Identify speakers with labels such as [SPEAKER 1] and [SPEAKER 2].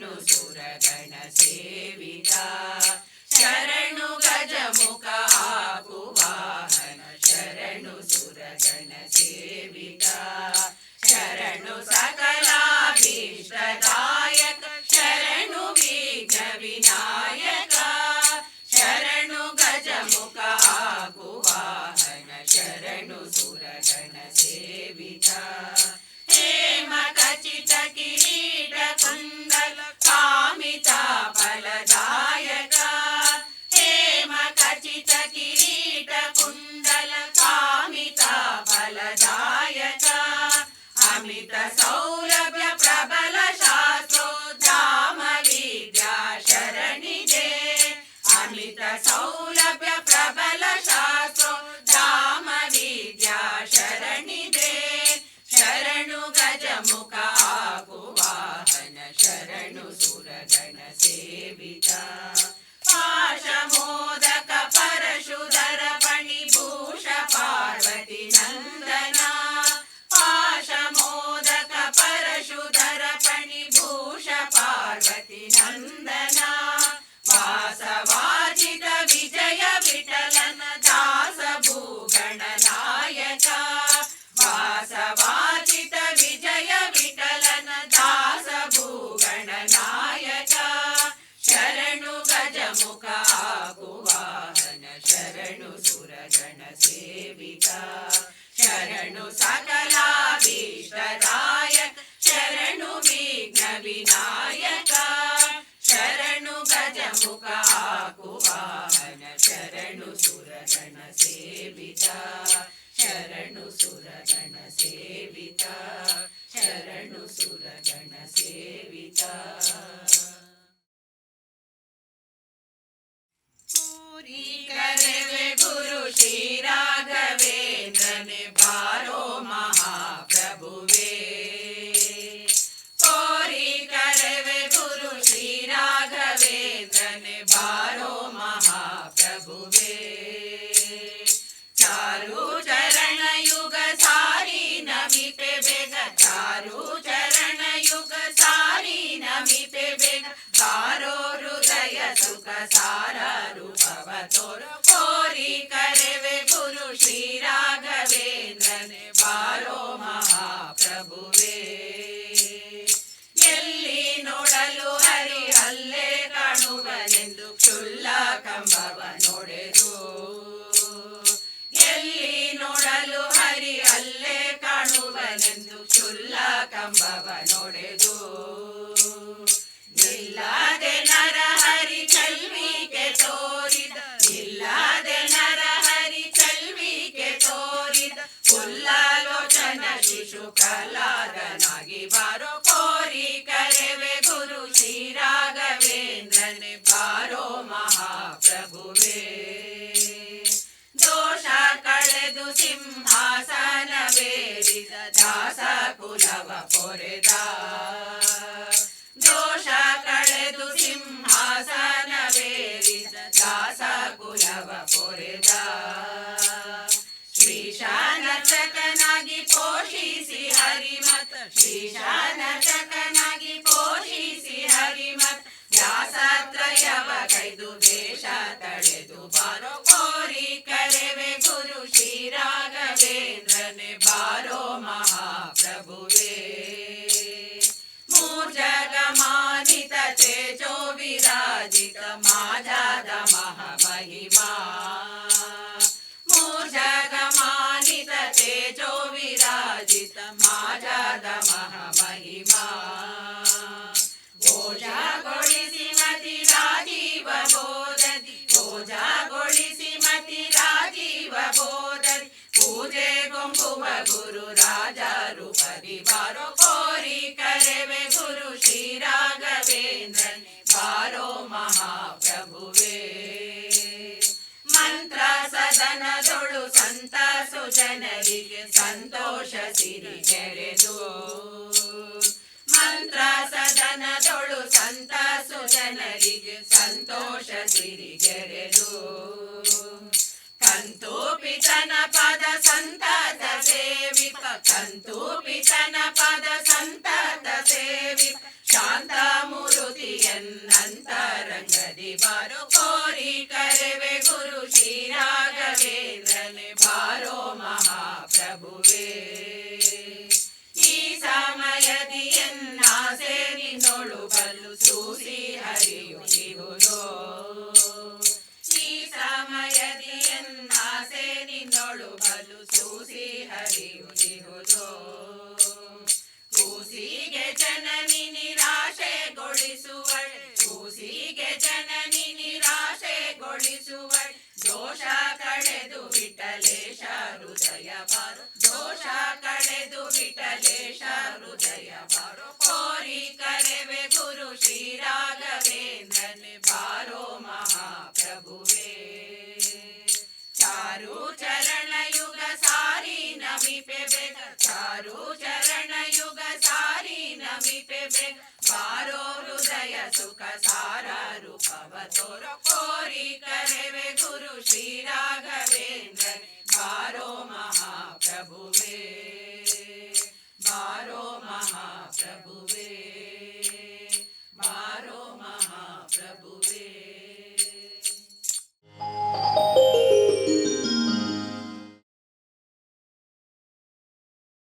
[SPEAKER 1] ಶರಣು ಸುರಗಣ ಸೇವಿತ ಶರಣು ಗಜಮುಖ ಆಗುವಾಹನ ಶರಣು ಸುರಗಣ ಸೇವಿತ ಶರಣು ಸಕಲಾಭೀಷ್ಟದಾಯಕ ಶರಣು ವಿಘ್ನ ವಿನಾಯಕ ಶರಣು ಗಜಮುಖ ಆಗುವಾಹನ ಶರಣು ಸುರಗಣ ಸೇವಿತ ಹೇಮ ಖಚಿತ ಕಿರೀಟ ಕುಂಡಲ ಕಾಮಿತ ಫಲದಾಯಕ ಹೇಮ ಖಚಿತ ಕಿರೀಟ ಕುಂಡಲ ಕಾಮಿತ ಫಲದಾಯಕ ಅಮಿತ ಸೌಲಭ್ಯ ಪ್ರಬಲ ಶಾಸ್ತ್ರೋದ್ಧಾಮ ವಿದ್ಯಾ ಶರಣಿಗೆ ಅಮಿತ ಸೌಲಭ್ಯ ಪ್ರಬಲ ಶಾಸ್ತ್ರೋದ್ಧಾಮ ವಿದ್ಯಾ ಶರಣಿಗೆ ಶರಣು ಗಜಮುಖ ಆಗುವಾಹನ ಶರಣು ಸುರಗಣ ಸೇವಿತ ಪಾಶಮೋದಕ ಪರಶುಧರ ಫಣಿಭೂಷ ಪಾರ್ವತಿ ನಂದನ ಪಾಶಮೋದಕ ಪರಶುಧರ ಫಣಿಭೂಷ ಪಾರ್ವತಿ ನಂದನ ವಾಸವಾಜಿತ ವಿಜಯ ವಿಠಲನ ದಾಸ ಭೂಗಣ ನಾಯಕ ವಾಸವಾಜಿತ ವಿಜಯ ವಿಠಲನ ದಾಸ ಭೂಗಣ ನಾಯಕ ಶರಣು ಗಜಮುಖ ಆಗುವಾಹನ ಶರಣು ಸುರಗಣ ಸೇವಿತ ಶರಣು ಸಕಲಾಭೀಷ್ಟದಾಯಕ ಶರಣು ವಿಘ್ನ ವಿನಾಯಕ ಶರಣು ಗಜಮುಖ ಆಗುವಾಹನ ಶರಣು ಸುರಗಣ ಸೇವಿತ ಶರಣು ಸುರಗಣ ಸೇವಿತ ಶರಣು ಸುರಗಣ ಸೇವಿತ ಕೋರಿ ಕರೆವೆ ಗುರು ಶ್ರೀ ರಾಘವೇಂದ್ರನೆ ಬಾರೋ ಮಹಾಪ್ರಭುವೇ ಕೋರಿ ಕರೆವೆ ಗುರು ಶ್ರೀ ರಾಘವೇಂದ್ರನೆ ಬಾರೋ ಮಹಾಪ್ರಭುವೇ ಚಾರು ಚರಣ ಯುಗ ಸಾರಿ ನಮಿಪೆ ಬೇಗ ಚಾರು ಚರಣ ಯುಗ ಸಾರಿ ನಮಿಪೆ ಬೇಗ ಬಾರೋ ಹೃದಯ ಸುಖ ಸಾರ ರೂಪವ ತೋರು ಕೋರಿ ಕರೆವೆ ಗುರು ಶ್ರೀ ರಾಘವೇಂದ್ರನೆ ಬಾರೋ ಮಹಾಪ್ರಭುವೇ ಎಲ್ಲಿ ನೋಡಲು ಹರಿ ಅಲ್ಲೇ ಕಾಣುವನೆಂದು ಕ್ಷುಲ್ಲ ಕಂಬವ ನೋಡೆದು ಎಲ್ಲಿ ನೋಡಲು ಹರಿ ಅಲ್ಲೇ ಕಾಣುವನೆಂದು ಕ್ಷುಲ್ಲ ಕಂಬವ ನೋಡೆದು ನಿಲ್ಲದೆ ನರ ಹರಿ ಚಲ್ವಿಕೆ ತೋರಿದ ನಿಲ್ಲದೆ ನರ ಹರಿ ಚಲ್ವಿಕೆ ತೋರಿದ ಪುಲ್ಲಾಲೋಚನ ಶಿಶು ಕಲಾದನಾಗಿ ಬಾರೋ ಕೋರಿ ಕರೆವೆ ಗುರು ಶ್ರೀ ರಾಘವೇಂದ್ರನೆ ಬಾರೋ ಮಹಾಪ್ರಭುವೇ ದೋಷ ಕಳೆದು ಸಿಂಹಾಸನವೇರಿದ ದಾಸ ಕುಲವ ಪೊರೆದ ದೋಷ ಕಳೆದು ಸಿಂಹಾಸನವೇರಿದ ದಾಸ ಕುಲವ ಪೊರೆದ ಶ್ರೀಶಾನರ್ಚಕನಾಗಿ ಪೋಷಿಸಿ ಹರಿಮತ್ ಶ್ರೀಶಾನರ್ಚಕನಾಗಿ ಪೋಷಿಸಿ ಹರಿಮತ್ ವ್ಯಾಸತ್ರಯವ ಕೈದು ವೇಷ ತಳೆದು ಬಾರೋ ಕೋರಿ ಕರೆವೆ ಗುರು ಶ್ರೀ ರಾಘವೇಂದ್ರನೆ ಬಾರೋ ಮಹಾಪ್ರಭುವೇ ಮೂರ್ಜಗಮಾನಿತ ತೇಜೋ ವಿರಾಜಿತ ಮಾಜಾದ ಮಹಾಮಹಿಮಾ ಮೂರ್ಜಗಮಾನಿತ ತೇಜೋ ವಿರಾಜಿತ ಮಾಜಾದ ಮಹಾಮಹಿಮಾ ಓಜಾಗೊಳಿಸಿ ಮತಿ ರಾಜೀವ ಬೋಧದಿ ಓಜಾಗೊಳಿಸಿ ಮತಿ ರಾಜೀವ ಬೋಧದಿ ಪೂಜೆ ಗೊಂಬುವ ಗುರು ರಾಜ ರೂಪದಿ ಬಾರೋ ಕೋರಿ ಕರೆವೆ ಗುರು ಶ್ರೀ ರಾಘವೇಂದ್ರನ್ ಬಾರೋ ಮಹಾಪ್ರಭುವೇ ಮಂತ್ರ ಸದನದೊಳು ಸಂತ ಸುಜನರಿಗೆ ಸಂತೋಷ ಸಿರಿಗೆರೆದು ಮಂತ್ರ ಸದನದೊಳು ಸಂತ ಸುಜನರಿಗೆ ಸಂತೋಷ ಸಿರಿಗೆರೆದು ಕಂತು ಪಿತನ ಪದ ಸಂತತ ಸೇವಿಪ ಕಂತು ಪಿತನ ಪದ ಸಂತತ ಸೇವಿಪ ಶಾಂತ ಮುರುತಿ ಸೂಸಿ ಹರಿಯುತ್ತಿಹುದೋ ಈ ಸಮಯದಿ ಎನ್ನಾಸೆ ನಿನ್ನೊಳು ಬಲು ಸೂಸಿ ಹರಿಯುತ್ತಿಹುದೋ ಕೂಸಿಗೆ ಜನನಿ ನಿರಾಶೆಗೊಳಿಸುವಳ್ ಕೂಸಿಗೆ ಜನನಿ ನಿರಾಶೆಗೊಳಿಸುವಳ್ ದೋಷ ಕಳೆದು ವಿಠಲೇಶ ಹೃದಯ ಬಾರು ದೋಷ ಕಳೆದು ವಿಠಲೇಶ ಹೃದಯ ಬಾರೋ ಕೋರಿ ಕರೆವೆ ಗುರು ಶ್ರೀ ರಾಘವೇಂದ್ರನೆ ಬಾರೋ ಮಹಾಪ್ರಭುವೇ ಚಾರು ಚರಣ ಯುಗ ಸಾರಿ ನಮಿಪೆ ಬೇಗ ಚಾರು ಚರಣ ಯುಗ ಸಾರಿ ನಮಿಪೆ ಬೇಗ ಬಾರೋ ಹೃದಯ ಸುಖ ಸಾರ ರೂಪವ ತೋರ ಕೋರಿ ಕರೆವೆ ಗುರು ಶ್ರೀ